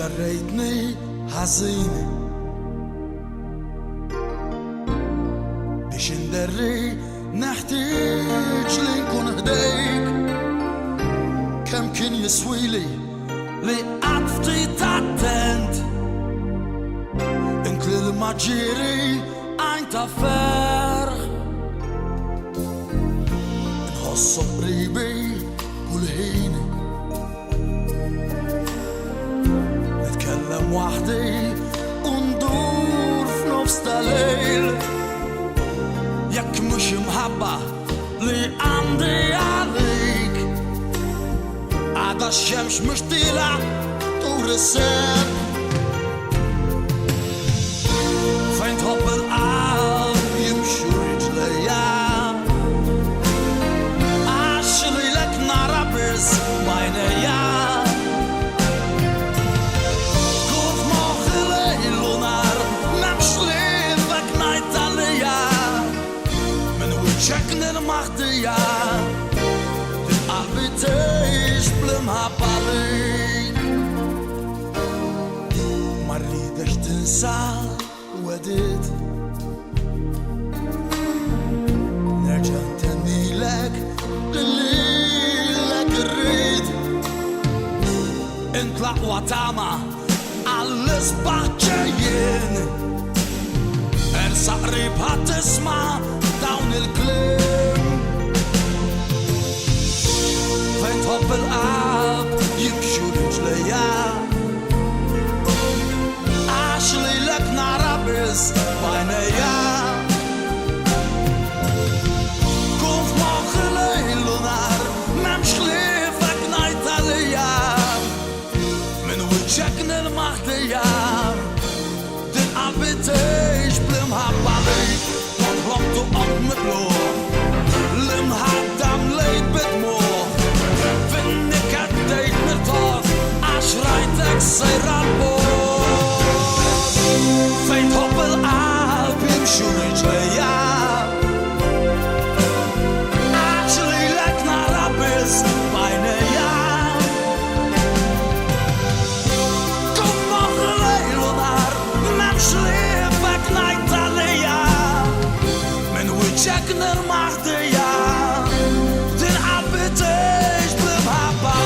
ريتني حزينة بيش ندري نحتاج لنكون هديك كم كان يسويلي لعطفتي تعتنت انت للمجيري ein تفرغ نخص قريبي كل حين نتكلم وحدي وندور في نفس الليل ياك مش محبة اللي عندي عليك عدا الشمس مش طلع طول السن فين تحب القلب يمشوا رجليا عشلي لك نار بس بعينيا شكن المخدية القلب تعيش بلمها باليك ما ريدش تنسى وديت نرجع نتني لك للي لك الريد انطلع وطعمة عالصبح جايين ارسى قريب هتسمع داون الكلام فين تحب القلب يمشوا رجليا عشلي لك نار بس بعينيا كون في مخي ليل ونهار ممش خليفك نايت عليا من وجهك المهدية دي القلب تعيش بلمحب عليك ربط وقط مبلوع لمهدم ليت بدموع فينك اديت مرتاح عشريتك سير البوت فين تحب القلب يمشوا رجليا عشلي لك نار بس بعينيا كون مخي ليل ونهار ممش ليفك نايت عليا شكن المهدية تنعب بتعيش بمحبة